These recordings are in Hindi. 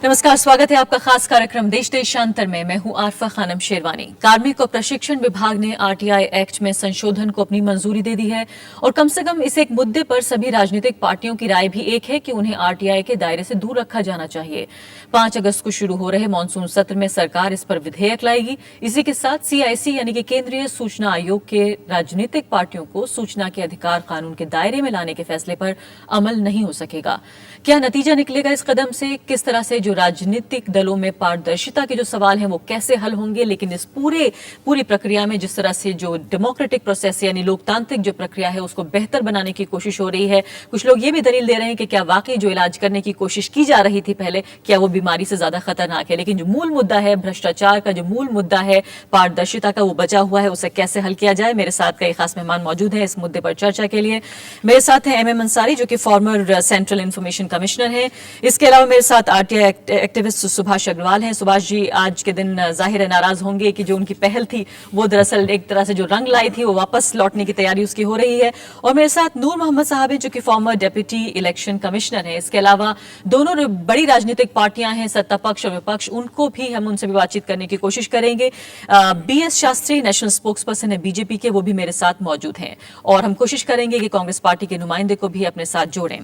नमस्कार, स्वागत है आपका खास कार्यक्रम देश देशांतर में। मैं हूं आरफा खानम शेरवानी। कार्मिक और प्रशिक्षण विभाग ने आरटीआई एक्ट में संशोधन को अपनी मंजूरी दे दी है और कम से कम इस एक मुद्दे पर सभी राजनीतिक पार्टियों की राय भी एक है कि उन्हें आरटीआई के दायरे से दूर रखा जाना चाहिए। 5 अगस्त को शुरू हो रहे मानसून सत्र में सरकार इस पर विधेयक लाएगी। इसी के साथ सीआईसी यानी कि केंद्रीय सूचना आयोग के राजनीतिक पार्टियों को सूचना के अधिकार कानून के दायरे में लाने के फैसले पर अमल नहीं हो सकेगा। क्या नतीजा निकलेगा इस कदम से? किस तरह से जो राजनीतिक दलों में पारदर्शिता के जो सवाल हैं वो कैसे हल होंगे? लेकिन इस पूरी प्रक्रिया में जिस तरह से जो डेमोक्रेटिक प्रोसेस यानी लोकतांत्रिक जो प्रक्रिया है उसको बेहतर बनाने की कोशिश हो रही है। कुछ लोग ये भी दलील दे रहे हैं कि क्या वाकई जो इलाज करने की कोशिश की जा रही थी पहले, क्या वो बीमारी से ज्यादा खतरनाक है? लेकिन जो मूल मुद्दा है भ्रष्टाचार का, जो मूल मुद्दा है पारदर्शिता का, वो बचा हुआ है। उसे कैसे हल किया जाए? मेरे साथ कई खास मेहमान मौजूद हैं इस मुद्दे पर चर्चा के लिए। मेरे साथ हैं एमएम अंसारी जो कि फॉर्मर सेंट्रल इंफॉर्मेशन कमिश्नर हैं। इसके अलावा मेरे साथ आरटीआई एक्टिविस्ट सुभाष अग्रवाल हैं। सुभाष जी, आज के दिन जाहिर है नाराज होंगे कि जो उनकी पहल थी वो दरअसल एक तरह से जो रंग लाई थी वो वापस लौटने की तैयारी उसकी हो रही है। और मेरे साथ नूर मोहम्मद साहब हैं जो कि फॉर्मर डेप्यूटी इलेक्शन कमिश्नर हैं। इसके अलावा दोनों बड़ी राजनीतिक पार्टियां हैं, सत्ता पक्ष और विपक्ष, उनको भी हम उनसे भी बातचीत करने की कोशिश करेंगे। B S Shastri national spokesperson है बीजेपी के, वो भी मेरे साथ मौजूद हैं। और हम कोशिश करेंगे कि कांग्रेस पार्टी के नुमाइंदे को भी अपने साथ जोड़ें।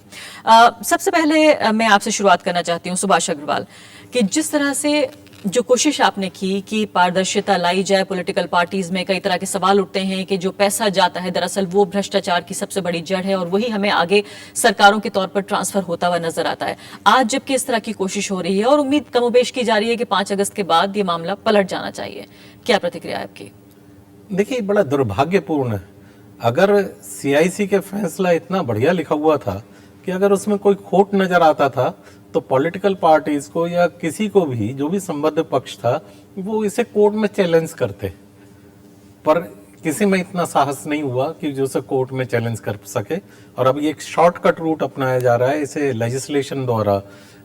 सबसे पहले मैं आपसे शुरुआत करना चाहती हूँ सुभाष अग्रवाल, कि जिस तरह से जो कोशिश आपने की कि पारदर्शिता लाई जाए पॉलिटिकल पार्टीज में, कई तरह के सवाल उठते हैं कि जो पैसा जाता है दरअसल वो भ्रष्टाचार की सबसे बड़ी जड़ है और वही हमें आगे सरकारों के तौर पर ट्रांसफर होता हुआ नजर आता है। आज जबकि इस तरह की कोशिश हो रही है और उम्मीद कमोबेश की जा रही है कि 5 अगस्त के बाद ये मामला पलट जाना चाहिए, क्या प्रतिक्रिया है आपकी? देखिए, बड़ा दुर्भाग्यपूर्ण है। अगर सीआईसी के फैसला इतना बढ़िया लिखा हुआ था कि अगर उसमें कोई खोट नजर आता था तो पॉलिटिकल पार्टीज को या किसी को भी, जो भी संबद्ध पक्ष था, वो इसे कोर्ट में चैलेंज करते, पर किसी में इतना साहस नहीं हुआ कि जो उसे कोर्ट में चैलेंज कर सके। और अब ये एक शॉर्टकट रूट अपनाया जा रहा है, इसे लेजिस्लेशन द्वारा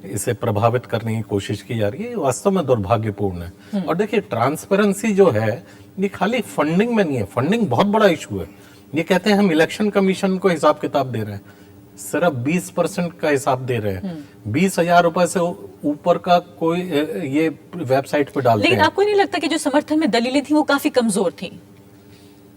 इसे प्रभावित करने की कोशिश की जा रही है। ये वास्तव में दुर्भाग्यपूर्ण है। और देखिए, ट्रांसपेरेंसी जो है ये खाली फंडिंग में नहीं है, फंडिंग बहुत बड़ा इशू है। ये कहते हैं हम इलेक्शन कमीशन को हिसाब किताब दे रहे हैं, सिर्फ 20% का हिसाब दे रहे हैं। 20,000 रुपए से ऊपर का कोई ये वेबसाइट पे डालते हैं। लेकिन आपको नहीं लगता कि जो समर्थन में दलीलें थी वो काफी कमजोर थी?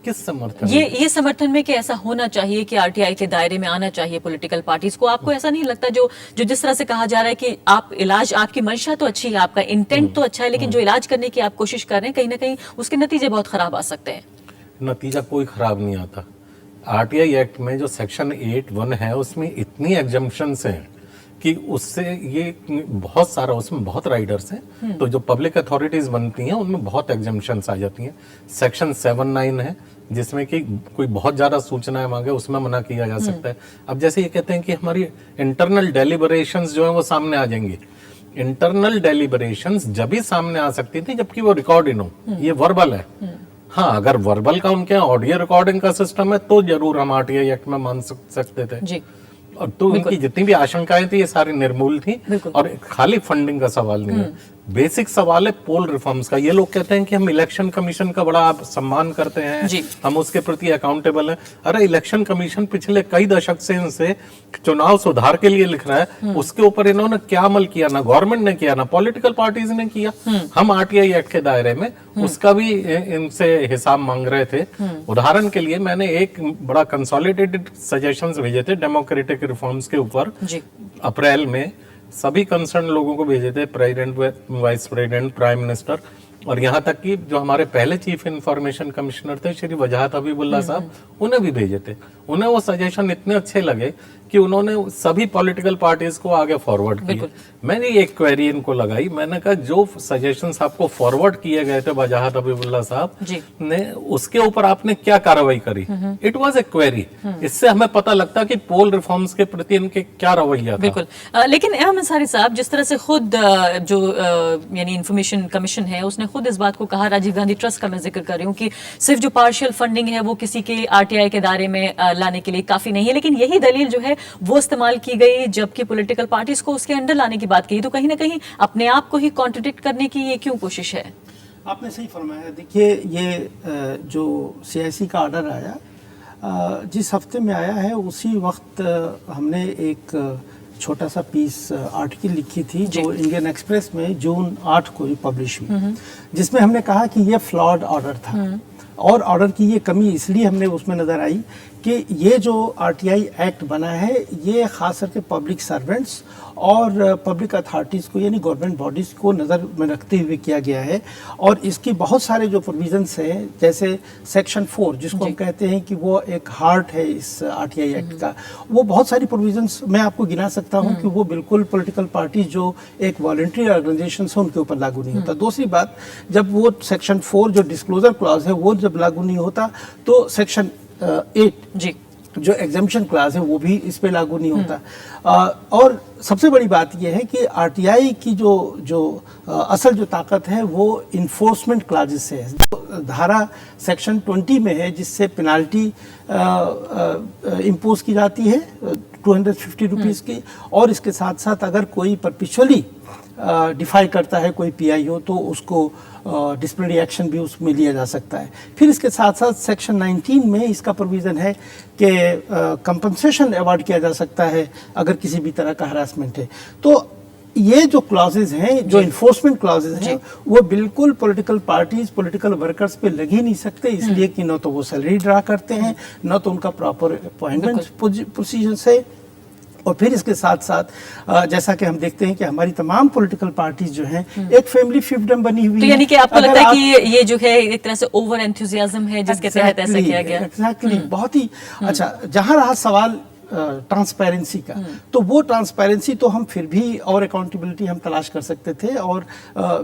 किस समर्थन? ये समर्थन में कि ऐसा होना चाहिए कि आरटीआई के दायरे में आना चाहिए पॉलिटिकल पार्टीज को। आपको ऐसा नहीं लगता जो जिस तरह से कहा जा रहा है कि आप इलाज, आपकी मंशा तो अच्छी है, आपका इंटेंट तो अच्छा है, लेकिन जो इलाज करने की आप कोशिश कर रहे हैं कहीं ना कहीं उसके नतीजे बहुत खराब आ सकते हैं? नतीजा कोई खराब नहीं आता। आरटीआई एक्ट में जो सेक्शन 8(1) है उसमें इतनी एग्जम्पशंस हैं कि उससे ये बहुत सारा, उसमें बहुत राइडर्स हैं, तो जो पब्लिक अथॉरिटीज बनती हैं उनमें बहुत एग्जम्पशंस आ जाती हैं। सेक्शन 7(9) है जिसमें कि कोई बहुत ज्यादा सूचनाएं मांगे उसमें मना किया जा सकता है। अब जैसे ये कहते हैं कि हमारी इंटरनल डेलिबरेशंस जो है वो सामने आ जाएंगी। इंटरनल डेलिबरेशंस जब भी सामने आ सकती थी जबकि वो रिकॉर्ड हो, ये वर्बल है। हाँ, अगर वर्बल का उनके यहाँ ऑडियो रिकॉर्डिंग का सिस्टम है तो जरूर हम आरटीआई एक्ट में मान सकते थे जी। और तो उनकी जितनी भी आशंकाएं थी ये सारी निर्मूल थी। और खाली फंडिंग का सवाल नहीं है, बेसिक सवाल है पोल रिफॉर्म्स का। ये लोग कहते हैं कि हम इलेक्शन कमीशन का बड़ा सम्मान करते हैं, हम उसके प्रति अकाउंटेबल हैं। अरे, इलेक्शन कमीशन पिछले कई दशक से इनसे चुनाव सुधार के लिए लिख रहा है, उसके ऊपर इन्होंने क्या अमल किया? ना गवर्नमेंट ने किया, ना पॉलिटिकल पार्टीज ने किया। हम आरटीआई एक्ट के दायरे में उसका भी इनसे हिसाब मांग रहे थे। उदाहरण के लिए मैंने एक बड़ा कंसोलिडेटेड सजेशंस भेजे थे डेमोक्रेटिक रिफॉर्म्स के ऊपर अप्रैल में, सभी कंसर्न लोगों को भेजे थे, president, vice president, prime minister, और यहाँ तक कि जो हमारे पहले चीफ इंफॉर्मेशन कमिश्नर थे श्री वजाहत हबीबुल्लाह साहब, उन्हें भी भेजे थे। उन्हें वो सजेशन इतने अच्छे लगे कि उन्होंने सभी पॉलिटिकल पार्टीज को आगे फॉरवर्ड किया। मैंने एक क्वेरी इनको लगाई, मैंने कहा जो सजेशंस आपको फॉरवर्ड किए गए थे वजाहत हबीबुल्लाह साहब ने, उसके ऊपर आपने क्या कार्रवाई करी? It was a query. इससे हमें पता लगता कि पोल रिफॉर्म्स के प्रति इनके क्या रवैया था। बिल्कुल। लेकिन अहम अंसारी साहब, जिस तरह से खुद जो यानी इंफॉर्मेशन कमीशन है उसने खुद इस बात को कहा, राजीव गांधी ट्रस्ट का मैं जिक्र कर रही हूँ, कि सिर्फ जो पार्शियल फंडिंग है वो किसी के आरटीआई के दायरे में लाने के लिए काफी नहीं है। लेकिन यही दलील जो है वो इस्तेमाल की गई जबकि पॉलिटिकल पार्टीज को उसके अंडर लाने की बात की, तो कहीं ना कहीं अपने आप को ही कॉन्ट्रडिक्ट करने की ये क्यों कोशिश है? आपने सही फरमाया। देखिए, ये जो सीआईसी का ऑर्डर आया, जिस हफ्ते में आया है उसी वक्त हमने एक छोटा सा पीस आर्टिकल लिखी थी जो इंडियन एक्सप्रेस में जून 8 को पब्लिश हुई, जिसमें हमने कहा कि ये फ्लॉड ऑर्डर था और ऑर्डर की ये कमी इसलिए हमने उसमें नज़र आई कि ये जो आरटीआई एक्ट बना है ये खास करके पब्लिक सर्वेंट्स और पब्लिक अथॉरिटीज़ को यानी गवर्नमेंट बॉडीज़ को नज़र में रखते हुए किया गया है। और इसकी बहुत सारे जो प्रोविजंस हैं जैसे सेक्शन 4 जिसको हम कहते हैं कि वो एक हार्ट है इस आरटीआई एक्ट का, वो बहुत सारी प्रोविजंस मैं आपको गिना सकता हूँ कि वो बिल्कुल पॉलिटिकल पार्टी जो एक वॉलंटरी ऑर्गेनाइजेशन है उनके ऊपर लागू नहीं होता। दूसरी बात, जब वो सेक्शन 4 जो डिस्क्लोजर क्लॉज है वो जब लागू नहीं होता तो सेक्शन 8 जी जो एग्जामिशन क्लास है वो भी इस पे लागू नहीं होता। और सबसे बड़ी बात यह है कि आरटीआई की जो असल जो ताकत है वो इन्फोर्समेंट क्लाजेस से है, जो धारा सेक्शन 20 में है जिससे पेनाल्टी इम्पोज की जाती है 250 रुपीज़ की, और इसके साथ साथ अगर कोई परपिचुअली डिफाई करता है कोई पीआईओ तो उसको डिसिप्लिनरी एक्शन भी उसमें लिया जा सकता है। फिर इसके साथ साथ सेक्शन 19 में इसका प्रोविज़न है कि कंपनसेशन अवार्ड किया जा सकता है अगर किसी भी तरह का हरासमेंट है। तो ये जो क्लॉजेज हैं, जो इन्फोर्समेंट क्लॉजेज हैं, वो बिल्कुल पॉलिटिकल पार्टीज, पॉलिटिकल वर्कर्स पे लग ही नहीं सकते, इसलिए कि न तो वो सैलरी ड्रा करते हैं, न तो उनका प्रॉपर अपॉइंटमेंट प्रोसीजर्स है। और फिर इसके साथ साथ जैसा कि हम देखते हैं कि हमारी तमाम पॉलिटिकल पार्टीज जो हैं एक फैमिली फिफ्टम बनी हुई तो यानी कि आपको लगता है कि ये जो है एक तरह से ओवर एंथुसियाज्म है जिसके तहत ऐसा किया गया। एग्जैक्टली बहुत ही अच्छा। जहां रहा सवाल ट्रांसपेरेंसी का, तो वो ट्रांसपेरेंसी तो हम फिर भी और अकाउंटेबिलिटी हम तलाश कर सकते थे और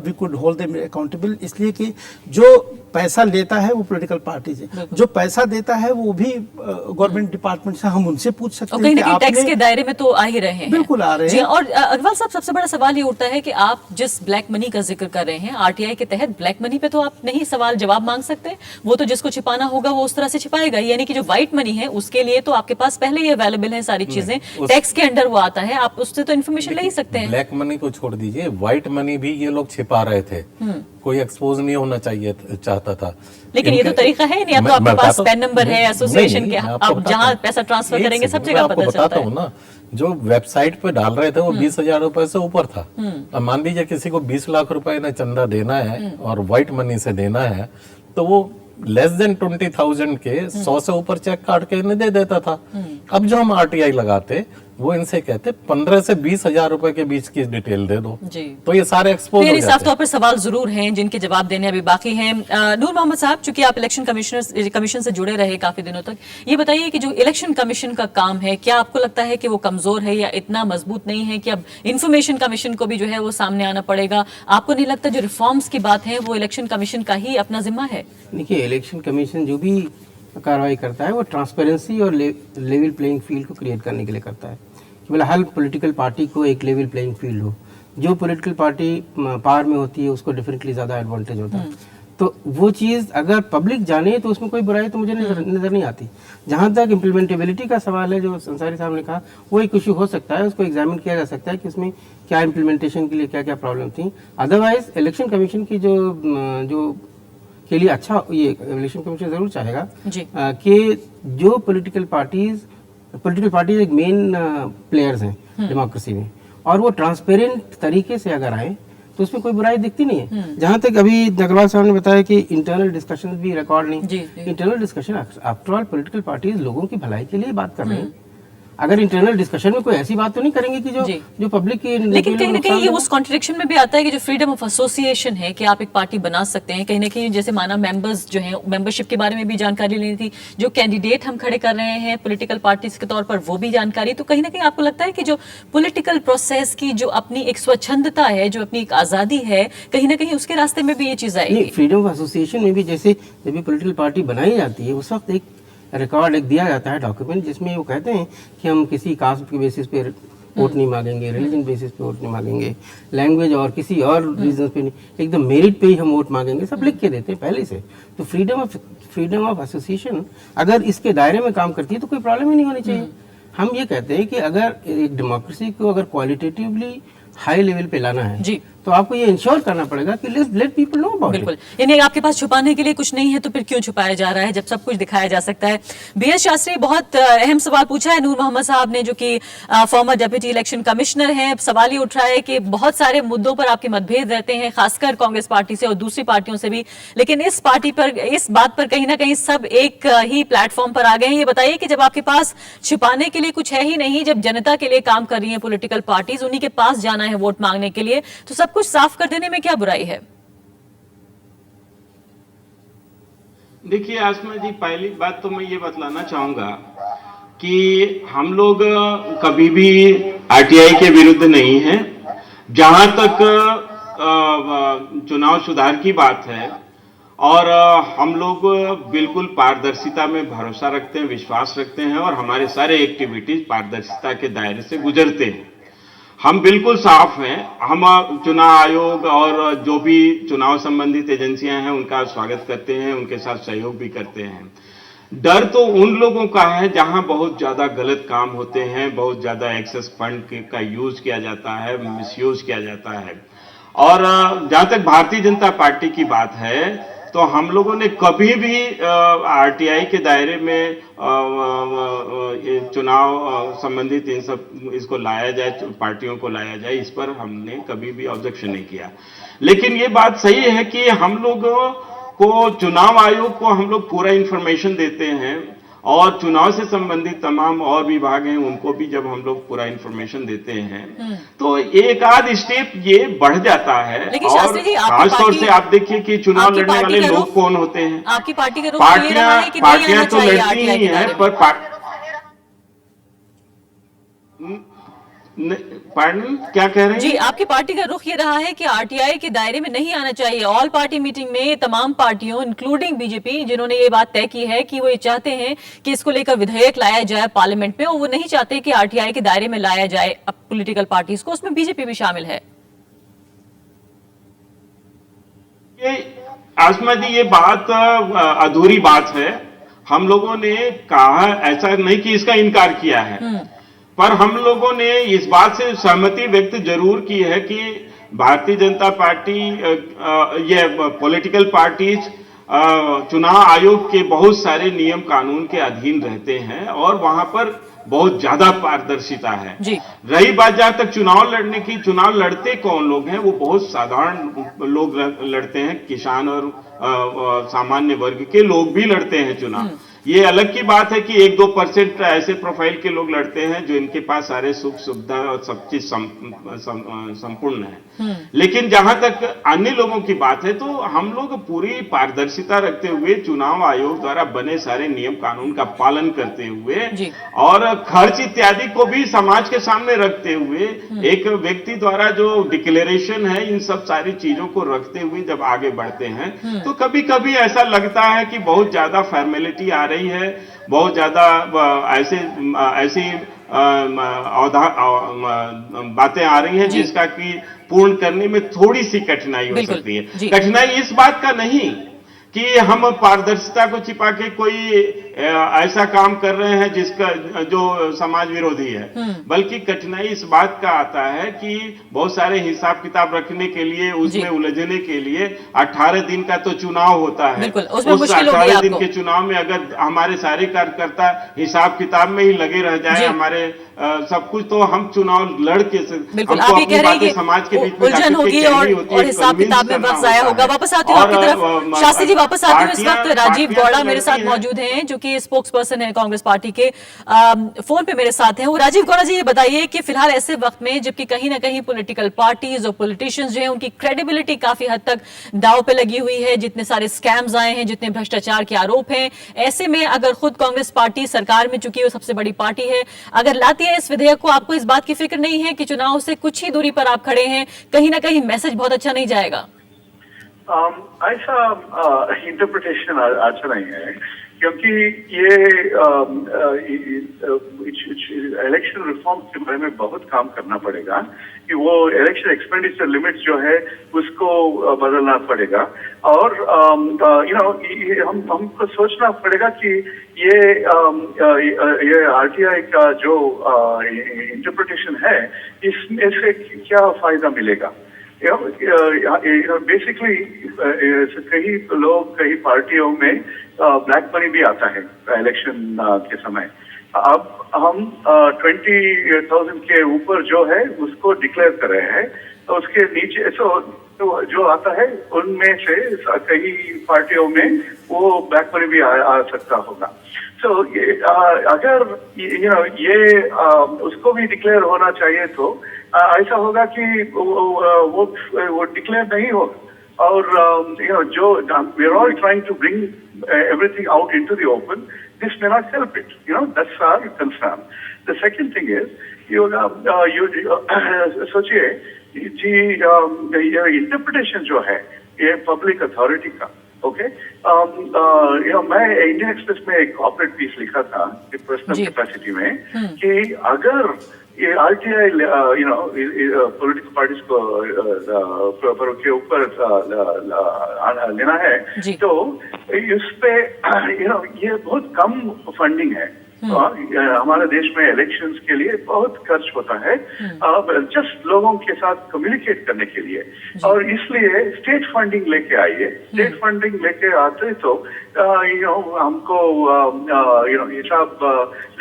we could hold them accountable, इसलिए कि जो पैसा लेता है वो पॉलिटिकल पार्टीज है, जो पैसा देता है वो भी गवर्नमेंट डिपार्टमेंट से हम उनसे पूछ सकते हैं कि टैक्स के दायरे में तो आ ही रहे हैं। बिल्कुल आ रहे हैं। और अग्रवाल साहब, सबसे बड़ा सवाल ये उठता है कि आप जिस ब्लैक मनी का जिक्र कर रहे हैं आरटीआई के तहत, ब्लैक मनी पे तो आप नहीं सवाल जवाब मांग सकते, वो तो जिसको छिपाना होगा वो उस तरह से छिपाएगा, यानी कि जो व्हाइट मनी है उसके लिए तो आपके पास पहले ही अवेलेबल है सारी चीजें, टैक्स के अंडर वो आता है, आप उससे तो इन्फॉर्मेशन ले ही सकते हैं। ब्लैक मनी को छोड़ दीजिए, व्हाइट मनी भी ये लोग छिपा रहे थे, कोई एक्सपोज नहीं होना चाहिए चाहता था। लेकिन ये तो तरीका है नहीं, अब तो आपके पास पैन नंबर है एसोसिएशन के, आप जहां पैसा ट्रांसफर करेंगे सब जगह पता चलता है ना। जो वेबसाइट पे डाल रहे थे वो 20,000 रुपए से ऊपर था। अब मान लीजिए किसी को 20 लाख रुपए ना चंदा देना है और व्हाइट मनी से देना है तो वो लेस देन 20,000 के 100 से ऊपर चेक काट के इन्हें दे देता था। अब जो हम आरटीआई लगाते वो इनसे कहते 15 से 20,000 रुपए के बीच की डिटेल दे दो जी। तो ये सारे एक्सपोज हो जाते हैं। साफ तौर पर सवाल जरूर हैं जिनके जवाब देने अभी बाकी हैं। नूर मोहम्मद साहब, चूंकि आप इलेक्शन कमीशन से जुड़े रहे काफी दिनों तक, ये बताइए कि जो इलेक्शन कमीशन का काम है, क्या आपको लगता है कि वो कमजोर है या इतना मजबूत नहीं है कि अब इंफॉर्मेशन कमीशन को भी जो है वो सामने आना पड़ेगा? आपको नहीं लगता जो रिफॉर्म्स की बात है वो इलेक्शन कमीशन का ही अपना जिम्मा है? देखिए, इलेक्शन कमीशन जो भी कार्रवाई करता है वो ट्रांसपेरेंसी और लेवल प्लेइंग फील्ड को क्रिएट करने के लिए करता है, कि हर पॉलिटिकल पार्टी को एक लेवल प्लेइंग फील्ड हो। जो पॉलिटिकल पार्टी पावर में होती है उसको डेफिनेटली ज़्यादा एडवांटेज होता है, तो वो चीज़ अगर पब्लिक जाने तो उसमें कोई बुराई तो मुझे नज़र नहीं आती। जहाँ तक इम्प्लीमेंटेबिलिटी का सवाल है, जो अंसारी साहब ने कहा, वो एक इशू हो सकता है, उसको एग्जामिन किया जा सकता है कि उसमें क्या इम्प्लीमेंटेशन के लिए क्या क्या प्रॉब्लम थी। अदरवाइज इलेक्शन कमीशन की जो के लिए अच्छा, ये इलेक्शन कमीशन जरूर चाहेगा कि जो पॉलिटिकल पार्टीज एक मेन प्लेयर्स हैं डेमोक्रेसी में, और वो ट्रांसपेरेंट तरीके से अगर आए तो उसमें कोई बुराई दिखती नहीं है। जहाँ तक अभी अग्रवाल साहब ने बताया कि इंटरनल डिस्कशन भी रिकॉर्ड नहीं, internal discussion after all political parties लोगों की भलाई के लिए बात कर रहे हैं। अगर इंटरनल डिस्कशन में कोई ऐसी बात तो नहीं करेंगे कि जो पब्लिक की, लेकिन कहीं ना कहीं ये उस कॉन्ट्रडिक्शन में भी आता है कि जो फ्रीडम ऑफ एसोसिएशन है कि आप एक पार्टी बना सकते हैं, कहीं ना कहीं जैसे माना मेंबर्स जो हैं, मेंबरशिप के बारे में भी जानकारी लेनी थी, जो कैंडिडेट हम खड़े कर रहे हैं पॉलिटिकल पार्टीज के तौर पर वो भी जानकारी, तो कहीं ना कहीं आपको लगता है कि जो पॉलिटिकल प्रोसेस की जो अपनी एक स्वच्छंदता है, जो अपनी एक आजादी है, कहीं ना कहीं उसके रास्ते में भी ये चीज आएगी? फ्रीडम ऑफ एसोसिएशन में भी जैसे जब भी पॉलिटिकल पार्टी बनाई जाती है उस वक्त एक रिकॉर्ड एक दिया जाता है डॉक्यूमेंट, जिसमें वो कहते हैं कि हम किसी कास्ट के बेसिस पे वोट नहीं मांगेंगे, रिलीजन बेसिस पे वोट नहीं मांगेंगे, लैंग्वेज और किसी और रीजन पे नहीं, एकदम मेरिट पे ही हम वोट मांगेंगे, सब लिख के देते हैं पहले से। तो फ्रीडम ऑफ एसोसिएशन अगर इसके दायरे में काम करती है तो कोई प्रॉब्लम ही नहीं होनी चाहिए। हम ये कहते हैं कि अगर एक डेमोक्रेसी को अगर क्वालिटेटिवली हाई लेवल पे लाना है तो आपको ये इंश्योर करना पड़ेगा कि let people know about it. बिल्कुल, यानी आपके पास छुपाने के लिए कुछ नहीं है तो फिर क्यों छुपाया जा रहा है जब सब कुछ दिखाया जा सकता है। बीएस शास्त्री, बहुत अहम सवाल पूछा है नूर मोहम्मद साहब ने, जो कि फॉर्मर डेप्यूटी इलेक्शन कमिश्नर हैं। सवाल ये उठ रहा है कि बहुत सारे मुद्दों पर आपके मतभेद रहते हैं, खासकर कांग्रेस पार्टी से और दूसरी पार्टियों से भी, लेकिन इस बात पर कहीं ना कहीं सब एक ही प्लेटफॉर्म पर आ गए हैं। ये बताइए कि जब आपके पास छुपाने के लिए कुछ है ही नहीं, जब जनता के लिए काम कर रही है पॉलिटिकल पार्टीज, उन्हीं के पास जाना है वोट मांगने के लिए, तो सब कुछ साफ कर देने में क्या बुराई है? देखिए आसमा जी, पहली बात तो मैं ये बतलाना चाहूंगा कि हम लोग कभी भी आरटीआई के विरुद्ध नहीं हैं। जहां तक चुनाव सुधार की बात है, और हम लोग बिल्कुल पारदर्शिता में भरोसा रखते हैं, विश्वास रखते हैं, और हमारे सारे एक्टिविटीज पारदर्शिता के दायरे से गुजरते हैं। हम बिल्कुल साफ हैं। हम चुनाव आयोग और जो भी चुनाव संबंधित एजेंसियां हैं उनका स्वागत करते हैं, उनके साथ सहयोग भी करते हैं। डर तो उन लोगों का है जहां बहुत ज्यादा गलत काम होते हैं, बहुत ज्यादा एक्सेस फंड का यूज किया जाता है, मिसयूज किया जाता है। और जहां तक भारतीय जनता पार्टी की बात है, तो हम लोगों ने कभी भी आरटीआई के दायरे में चुनाव संबंधित इन सब इसको लाया जाए, पार्टियों को लाया जाए, इस पर हमने कभी भी ऑब्जेक्शन नहीं किया। लेकिन ये बात सही है कि हम लोगों को, चुनाव आयोग को हम लोग पूरा इंफॉर्मेशन देते हैं, और चुनाव से संबंधित तमाम और विभाग हैं उनको भी जब हम लोग पूरा इंफॉर्मेशन देते हैं तो एक आध स्टेप ये बढ़ जाता है। और खासतौर से आप देखिए कि चुनाव लड़ने वाले लोग कौन होते हैं। आपकी पार्टी का रुख ये रहा है कि नहीं आना पार्टियां तो चाहिए लड़ती RTI ही के दायरे हैं, में? पर पार्टनर क्या कह रहे हैं जी, आपकी पार्टी का रुख ये रहा है कि आरटीआई के दायरे में नहीं आना चाहिए। ऑल पार्टी मीटिंग में तमाम पार्टियों इंक्लूडिंग बीजेपी, जिन्होंने ये बात तय की है कि वो ये चाहते हैं कि इसको लेकर विधेयक लाया जाए पार्लियामेंट में, और वो नहीं चाहते कि आरटीआई के दायरे में लाया जाए अब पॉलिटिकल पार्टीज को, उसमें बीजेपी भी शामिल है। ये आसमा जी, ये बात अधूरी बात है। हम लोगों ने कहा, ऐसा नहीं कि इसका इनकार किया है, पर हम लोगों ने इस बात से सहमति व्यक्त जरूर की है कि भारतीय जनता पार्टी, ये पॉलिटिकल पार्टीज चुनाव आयोग के बहुत सारे नियम कानून के अधीन रहते हैं, और वहां पर बहुत ज्यादा पारदर्शिता है। रही बात जहां तक चुनाव लड़ने की, चुनाव लड़ते कौन लोग हैं, वो बहुत साधारण लोग लड़ते हैं, किसान और सामान्य वर्ग के लोग भी लड़ते हैं चुनाव। ये अलग की बात है कि 1-2% ऐसे प्रोफाइल के लोग लड़ते हैं जो इनके पास सारे सुख सुविधा और सब चीज संपूर्ण है। लेकिन जहां तक अन्य लोगों की बात है, तो हम लोग पूरी पारदर्शिता रखते हुए, चुनाव आयोग द्वारा बने सारे नियम कानून का पालन करते हुए, और खर्च इत्यादि को भी समाज के सामने रखते हुए, एक व्यक्ति द्वारा जो डिक्लेरेशन है, इन सब सारी चीजों को रखते हुए जब आगे बढ़ते हैं, तो कभी कभी ऐसा लगता है कि बहुत ज्यादा फॉर्मेलिटी आ रही है, बहुत ज्यादा ऐसी बातें आ रही हैं जिसका कि पूर्ण करने में थोड़ी सी कठिनाई हो सकती है। कठिनाई इस बात का नहीं कि हम पारदर्शिता को छिपा के कोई ऐसा काम कर रहे हैं जिसका जो समाज विरोधी है, बल्कि कठिनाई इस बात का आता है कि बहुत सारे हिसाब किताब रखने के लिए, उसमें उलझने के लिए 18 दिन का तो चुनाव होता है। उस 18 दिन के चुनाव में अगर हमारे सारे कार्यकर्ता हिसाब किताब में ही लगे रह जाए, हमारे सब कुछ, तो हम चुनाव लड़ के हमको अपनी बातें समाज के बीच में उलझन होगी और हिसाब किताब में वक्त जाया होगा। वापस आती हूँ आपकी तरफ, शास्त्री जी वापस आती हूँ। इस वक्त राजीव गौड़ा मेरे साथ मौजूद हैं, जो कि स्पोक्स पर्सन है कांग्रेस पार्टी के, फोन पे मेरे साथ हैं। वो राजीव गौड़ा जी, ये बताइए कि फिलहाल ऐसे वक्त में जबकि कहीं ना कहीं पॉलिटिकल पार्टीज और पॉलिटिशियंस जो है उनकी क्रेडिबिलिटी काफी हद तक दांव पे लगी हुई है, जितने सारे स्कैम्स आए हैं, जितने भ्रष्टाचार के आरोप हैं, ऐसे में अगर खुद कांग्रेस पार्टी सरकार में चुकी हुई सबसे बड़ी पार्टी है, अगर लाती है इस विधेयक को, आपको इस बात की फिक्र नहीं है कि चुनाव से कुछ ही दूरी पर आप खड़े हैं, कहीं ना कहीं मैसेज बहुत अच्छा नहीं जाएगा? ऐसा इंटरप्रिटेशन अच्छा नहीं है, क्योंकि ये इलेक्शन रिफॉर्म के बारे में बहुत काम करना पड़ेगा कि वो इलेक्शन एक्सपेंडिचर लिमिट्स जो है उसको बदलना पड़ेगा, और हमको सोचना पड़ेगा कि ये आरटीआई का जो इंटरप्रिटेशन है, इसमें से क्या फायदा मिलेगा। बेसिकली कई लोग कई पार्टियों में ब्लैक मनी भी आता है इलेक्शन के समय। अब हम 20,000 के ऊपर जो है उसको डिक्लेयर कर रहे हैं, तो उसके नीचे तो जो आता है उनमें से कई पार्टियों में वो ब्लैक मनी भी आ सकता होगा। तो अगर ये उसको भी डिक्लेयर होना चाहिए, तो ऐसा होगा कि वो डिक्लेयर नहीं होगा। और जो we are all trying to bring everything out into the open, this may not help it. That's our concern. The second thing is, you सोचिए जी, ये इंटरप्रिटेशन जो है ये पब्लिक अथॉरिटी का, ओके, मैं इंडियन एक्सप्रेस में एक कॉर्पोरेट पीस लिखा था पर्सनल कैपेसिटी में कि अगर ये आरटीआई पॉलिटिकल पार्टीज को के ऊपर लेना है, तो इस पे ये बहुत कम फंडिंग है। हमारे देश में इलेक्शंस के लिए बहुत खर्च होता है जस्ट लोगों के साथ कम्युनिकेट करने के लिए, और इसलिए स्टेट फंडिंग लेके आइए। स्टेट फंडिंग लेके आते तो हमको हिसाब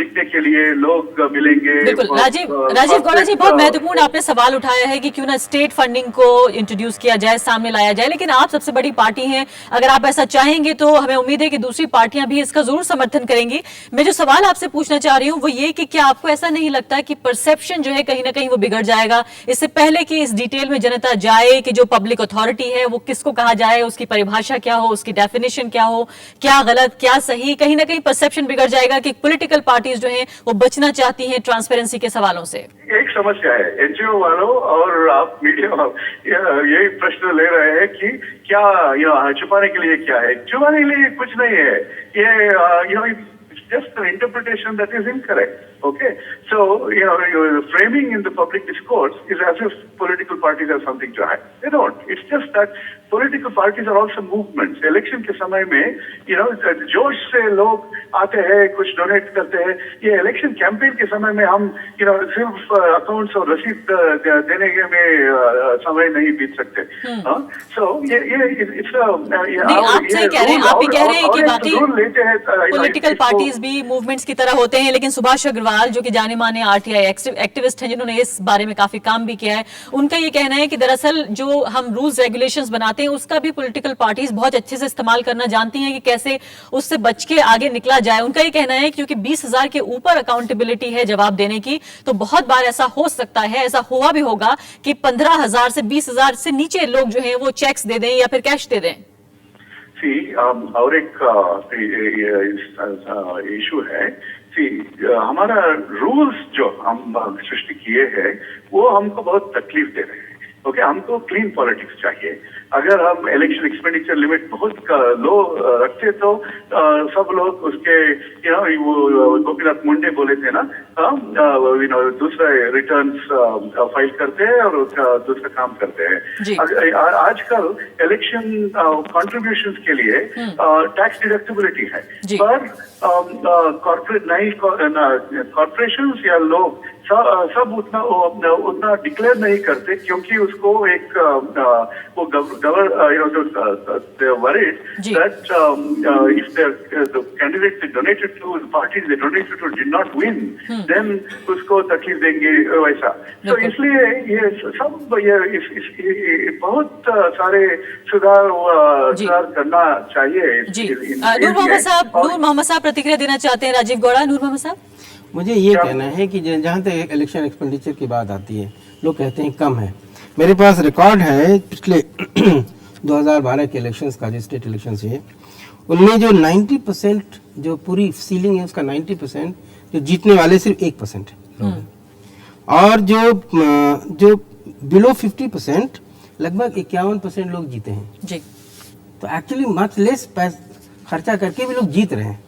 लिखने के लिए लोग मिलेंगे। बिल्कुल। राजीव गौड़ा जी, बहुत महत्वपूर्ण आपने सवाल उठाया है कि क्यों ना स्टेट फंडिंग को इंट्रोड्यूस किया जाए, सामने लाया जाए। लेकिन आप सबसे बड़ी पार्टी हैं, अगर आप ऐसा चाहेंगे तो हमें उम्मीद है कि दूसरी पार्टियां भी इसका जरूर समर्थन करेंगी। मैं जो सवाल आपसे पूछना चाह रही हूँ वो ये कि क्या आपको ऐसा नहीं लगता कि परसेप्शन जो है कहीं ना कहीं वो बिगड़ जाएगा, इससे पहले कि इस डिटेल में जनता जाए कि जो पब्लिक अथॉरिटी है वो किसको कहा जाए, उसकी परिभाषा क्या हो, उसकी डेफिनेशन क्या हो, क्या गलत क्या सही, कहीं ना कहीं परसेप्शन बिगड़ जाएगा कि पॉलिटिकल पार्टीज जो हैं वो बचना चाहती हैं ट्रांसपेरेंसी के सवालों से। एक समस्या है, एनजीओ वालों और आप मीडिया यही प्रश्न ले रहे हैं कि क्या छुपाने के लिए क्या है। छुपाने के लिए कुछ नहीं है, ये just an interpretation that is incorrect. Okay, so framing in the public discourse is as if political parties have something to hide. They don't. It's just that political parties are also movements. Election के समय में जोश से लोग आते हैं, कुछ डोनेट करते हैं। ये इलेक्शन कैंपेन के समय में हम सिर्फ अकाउंट्स और रसीद देने में समय नहीं बीत सकते। सो आप सही कह रहे हैं, आप भी कह रहे हैं कि बाकी पॉलिटिकल पार्टीज भी मूवमेंट्स की तरह होते हैं। लेकिन सुभाष अग्रवाल जो कि जाने माने आरटीआई एक्टिविस्ट हैं, जिन्होंने इस बारे में काफी काम भी किया है, उनका ये कहना है कि दरअसल जो हम रूल्स रेगुलेशंस बनाते हैं उसका भी पॉलिटिकल पार्टीज बहुत अच्छे से इस्तेमाल करना जानती हैं कि कैसे उससे बच के आगे निकला जाए। उनका ये कहना है क्योंकि 20,000 के ऊपर अकाउंटेबिलिटी है जवाब देने की, तो बहुत बार ऐसा हो सकता है, ऐसा हुआ भी होगा कि 15,000 से 20,000 से नीचे लोग जो हैं वो चेक्स दे दें या फिर कैश दे दें। और एक इशू है, हमारा रूल्स जो हम सृष्टि किए हैं वो हमको बहुत तकलीफ दे रहे हैं। ओके, हमको क्लीन पॉलिटिक्स चाहिए। अगर हम इलेक्शन एक्सपेंडिचर लिमिट बहुत लो रखते तो सब लोग उसके वो गोपीनाथ मुंडे बोले थे ना, दूसरा रिटर्न्स फाइल करते हैं और उसका दूसरा काम करते हैं। आजकल इलेक्शन कंट्रीब्यूशंस के लिए टैक्स डिडक्टिबिलिटी है, पर कॉर्पोरेट नहीं, कॉर्पोरेशंस या लोग सब उतना डिक्लेयर नहीं करते, क्योंकि उसको एक वो worried that if the candidates they donated to, the parties they donated to did not win, then उसको तकलीफ देंगे वैसा। तो इसलिए ये सब ये बहुत सारे सुधार करना चाहिए। नूर मोहम्मद साहब प्रतिक्रिया देना चाहते हैं। राजीव गौड़ा। नूर मोहम्मद साहब, मुझे ये कहना है कि जहाँ तक इलेक्शन एक्सपेंडिचर की बात आती है, लोग कहते हैं कम है। मेरे पास रिकॉर्ड है पिछले 2012 के इलेक्शंस का, जो स्टेट इलेक्शंस है, उनमें जो 90% जो पूरी सीलिंग है उसका 90% जो जीतने वाले सिर्फ 1% है, और जो बिलो 50% लगभग 51% लोग जीते हैं जी। तो एक्चुअली मच लेस खर्चा करके भी लोग जीत रहे हैं।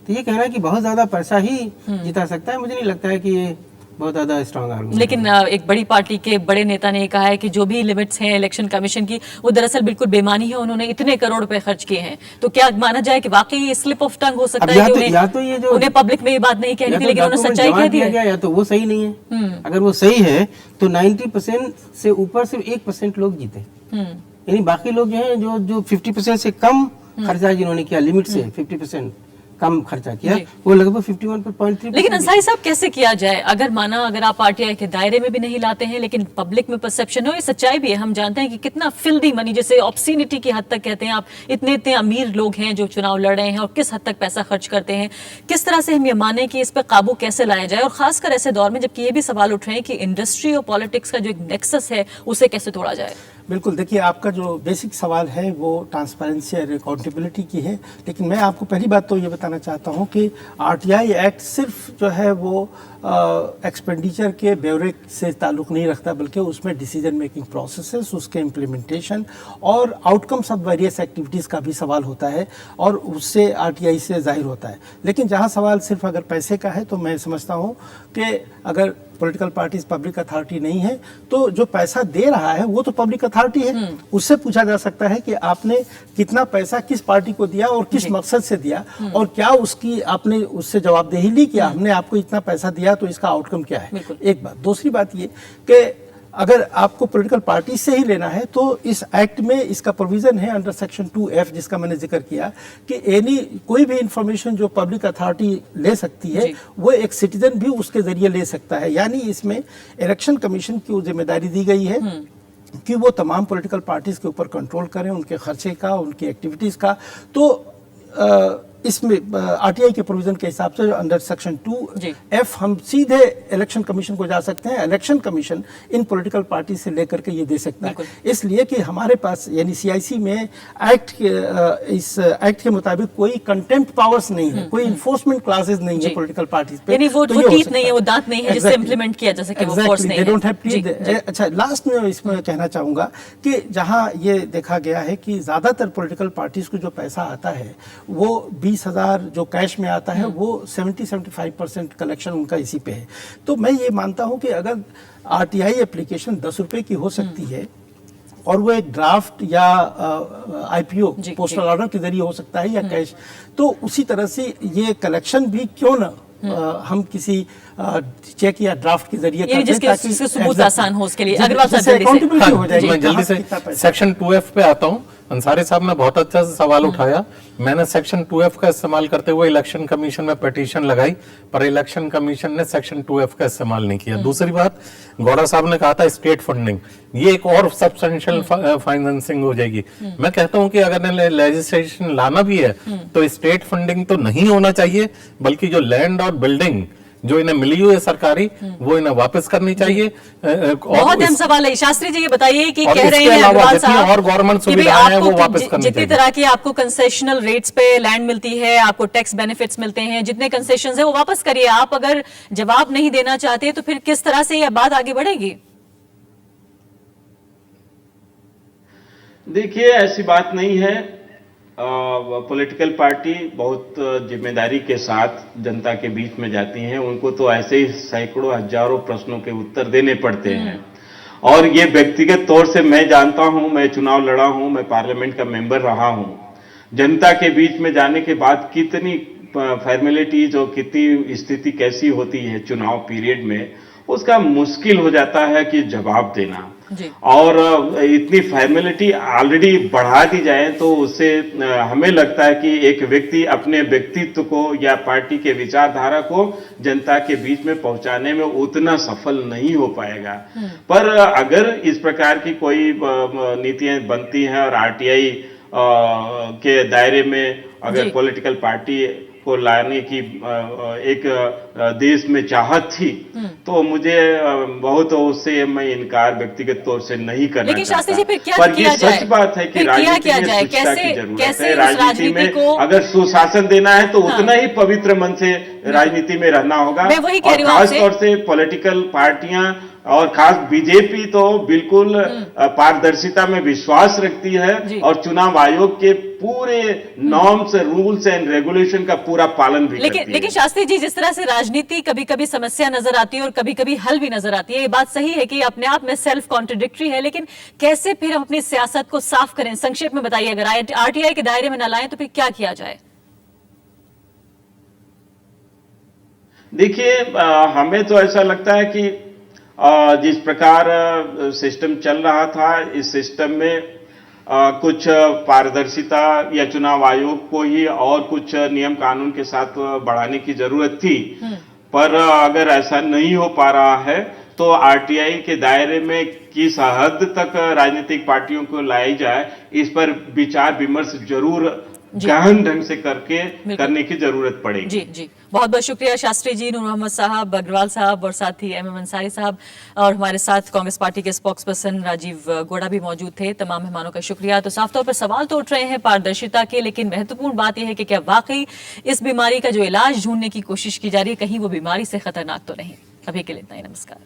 तो ये कहना है कि बहुत ज्यादा पैसा ही जिता सकता है, मुझे नहीं लगता है कि ये बहुत ज़्यादा स्ट्रांग आर्गुमेंट। लेकिन एक बड़ी पार्टी के बड़े नेता ने कहा है कि जो भी लिमिट्स हैं इलेक्शन कमीशन की वो दरअसल बिल्कुल बेमानी है, उन्होंने इतने करोड़ रुपए खर्च किए हैं। तो क्या माना जाए कि वाकई ये स्लिप ऑफ टंग हो सकता है कि या तो ये जो उन्हें पब्लिक में ये बात नहीं कहनी थी लेकिन उन्होंने सच्चाई कह दी है। या तो वो सही नहीं है। अगर वो सही है तो 90% से ऊपर सिर्फ 1% लोग जीते, यानी बाकी लोग जो है जो 50% से कम खर्चा जिन्होंने किया, लिमिट से 50% कम खर्चा किया, वो लगभग 51.3। लेकिन अंसारी साहब कैसे किया जाए? अगर आप आरटीआई के दायरे में भी नहीं लाते हैं लेकिन पब्लिक में परसेप्शन हो, ये सच्चाई भी है, हम जानते हैं कि कितना फिल्दी मनी, जैसे ऑब्सीनिटी की हद तक कहते हैं आप, इतने अमीर लोग हैं जो चुनाव लड़ रहे हैं और किस हद तक पैसा खर्च करते हैं। किस तरह से हम ये माने कि इस पर काबू कैसे लाया जाए, और खासकर ऐसे दौर में जबकि ये भी सवाल उठ रहे हैं कि इंडस्ट्री और पॉलिटिक्स का जो एक नेक्सस है उसे कैसे तोड़ा जाए? बिल्कुल, देखिए आपका जो बेसिक सवाल है वो ट्रांसपेरेंसी और अकाउंटेबिलिटी की है, लेकिन मैं आपको पहली बात तो ये बताना चाहता हूँ कि आरटीआई एक्ट सिर्फ जो है वो एक्सपेंडिचर के ब्यौरे से ताल्लुक़ नहीं रखता, बल्कि उसमें डिसीजन मेकिंग प्रोसेसेस, उसके इम्प्लीमेंटेशन और आउटकम्स ऑफ वेरियस एक्टिविटीज़ का भी सवाल होता है और उससे आरटीआई से जाहिर होता है। लेकिन जहाँ सवाल सिर्फ अगर पैसे का है तो मैं समझता हूँ कि अगर पॉलिटिकल पार्टीज पब्लिक अथॉरिटी नहीं है तो जो पैसा दे रहा है वो तो पब्लिक अथॉरिटी है, उससे पूछा जा सकता है कि आपने कितना पैसा किस पार्टी को दिया और किस मकसद से दिया, और क्या उसकी आपने उससे जवाबदेही ली कि हमने आपको इतना पैसा दिया तो इसका आउटकम क्या है। एक बात। दूसरी बात ये कि अगर आपको पॉलिटिकल पार्टी से ही लेना है तो इस एक्ट में इसका प्रोविजन है अंडर सेक्शन 2F, जिसका मैंने जिक्र किया कि कोई भी इंफॉर्मेशन जो पब्लिक अथॉरिटी ले सकती है वो एक सिटीजन भी उसके जरिए ले सकता है। यानी इसमें इलेक्शन कमीशन की जिम्मेदारी दी गई है कि वो तमाम पॉलिटिकल पार्टीज के ऊपर कंट्रोल करें, उनके खर्चे का, उनकी एक्टिविटीज का। तो इसमें आरटीआई के प्रोविजन के हिसाब से अंडर सेक्शन 2F हम सीधे इलेक्शन कमीशन को जा सकते हैं। इलेक्शन कमीशन इन पॉलिटिकल पार्टी से लेकर के ये दे सकता है, इसलिए कि हमारे पास यानी सीआईसी में इस एक्ट के मुताबिक कोई कंटेम्प्ट पावर्स नहीं है, कोई इन्फोर्समेंट क्लासेस नहीं है पॉलिटिकल पार्टीज पे। यानी वो टीथ नहीं है, वो दांत नहीं है जिससे इम्प्लीमेंट किया जा सके, वो फोर्स नहीं है। अच्छा, लास्ट में इसमें कहना चाहूंगा कि जहां ये देखा गया है कि ज्यादातर पॉलिटिकल पार्टीज को जो पैसा आता है वो 20,000 जो कैश में आता है वो 70-75% कलेक्शन उनका इसी पे है। तो मैं ये मानता हूं कि अगर आरटीआई एप्लीकेशन 10 रुपए की हो सकती है और वो एक ड्राफ्ट या आईपीओ पोस्टल ऑर्डर के जरिए हो सकता है या कैश, तो उसी तरह से ये कलेक्शन भी क्यों ना हम किसी चेक या ड्राफ्ट के जरिए करें ताकि सबूत आसान हो उसके लिए। अग्रवाल साहब अकाउंटेबिलिटी हो जाएगी। मैं जल्दी से सेक्शन 2F पे आता हूँ। अंसारी साहब ने बहुत अच्छा सवाल उठाया। मैंने सेक्शन 2F का इस्तेमाल करते हुए इलेक्शन कमीशन में पिटीशन लगाई, पर इलेक्शन कमीशन ने सेक्शन 2F का इस्तेमाल नहीं किया। दूसरी बात, गौड़ा साहब ने कहा था स्टेट फंडिंग, ये एक और सब्सटेंशियल फाइनेंसिंग हो जाएगी। मैं कहता हूं कि अगर लेजिस्लेशन लाना भी है तो स्टेट फंडिंग तो नहीं होना चाहिए, बल्कि जो लैंड और बिल्डिंग जो इन्हें मिली हुई है सरकारी, वो इन्हें वापस करनी चाहिए। बहुत अहम सवाल है। शास्त्री जी ये बताइए कि कह रहे हैं अग्रवाल साहब और गवर्नमेंट सुविधाएं हैं वो वापस करनी चाहिए। जितनी तरह की आपको कंसेशनल रेट्स पे लैंड मिलती है, आपको टैक्स बेनिफिट्स मिलते हैं, जितने कंसेशंस है वो वापस करिए। आप अगर जवाब नहीं देना चाहते तो फिर किस तरह से यह बात आगे बढ़ेगी? देखिए, ऐसी बात नहीं है। पॉलिटिकल पार्टी बहुत जिम्मेदारी के साथ जनता के बीच में जाती हैं। उनको तो ऐसे ही सैकड़ों हजारों प्रश्नों के उत्तर देने पड़ते हैं, और ये व्यक्तिगत तौर से मैं जानता हूं, मैं चुनाव लड़ा हूं, मैं पार्लियामेंट का मेंबर रहा हूं। जनता के बीच में जाने के बाद कितनी फॉर्मेलिटीज और कितनी स्थिति कैसी होती है चुनाव पीरियड में, उसका मुश्किल हो जाता है कि जवाब देना। और इतनी फॉर्मेलिटी ऑलरेडी बढ़ा दी जाए तो उससे हमें लगता है कि एक व्यक्ति अपने व्यक्तित्व को या पार्टी के विचारधारा को जनता के बीच में पहुंचाने में उतना सफल नहीं हो पाएगा। पर अगर इस प्रकार की कोई नीतियां बनती हैं और आरटीआई के दायरे में अगर पॉलिटिकल पार्टी को लाने की एक देश में चाहत थी, तो मुझे बहुत उससे मैं इनकार व्यक्तिगत तौर से नहीं करना लेकिन शास्त्री जी फिर क्या पर किया ये जाए? सच बात है कि राजनीति में शिक्षा की जरूरत है। राजनीति में अगर सुशासन देना है तो उतना ही पवित्र मन से राजनीति में रहना होगा। मैं वही कह रही हूं खास तौर से पॉलिटिकल पार्टियां और खास बीजेपी तो बिल्कुल पारदर्शिता में विश्वास रखती जी। है और चुनाव आयोग के पूरे नॉर्म्स, रूल्स एंड रेगुलेशन का पूरा पालन भी करती है। लेकिन शास्त्री जी, जिस तरह से राजनीति कभी कभी समस्या नजर आती है और कभी कभी हल भी नजर आती है, ये बात सही है कि अपने आप में सेल्फ कॉन्ट्रडिक्टरी है, लेकिन कैसे फिर हम अपनी सियासत को साफ करें? संक्षेप में बताइए, अगर आरटीआई के दायरे में न लाएं तो फिर क्या किया जाए? देखिए, हमें तो ऐसा लगता है कि जिस प्रकार सिस्टम चल रहा था, इस सिस्टम में कुछ पारदर्शिता या चुनाव आयोग को ही और कुछ नियम कानून के साथ बढ़ाने की जरूरत थी। पर अगर ऐसा नहीं हो पा रहा है तो आरटीआई के दायरे में किस हद तक राजनीतिक पार्टियों को लाई जाए, इस पर विचार विमर्श जरूर गहन ढंग से करने की जरूरत पड़ेगी। जी जी, बहुत बहुत शुक्रिया शास्त्री जी, नूर मोहम्मद साहब, अग्रवाल साहब और साथ ही एमएम अंसारी साहब, और हमारे साथ कांग्रेस पार्टी के स्पोक्स पर्सन राजीव गौड़ा भी मौजूद थे। तमाम मेहमानों का शुक्रिया। तो साफ तौर पर सवाल तो उठ रहे हैं पारदर्शिता के, लेकिन महत्वपूर्ण बात यह है कि क्या वाकई इस बीमारी का जो इलाज ढूंढने की कोशिश की जा रही है, कहीं वो बीमारी से खतरनाक तो नहीं? अभी के लिए इतना ही, नमस्कार।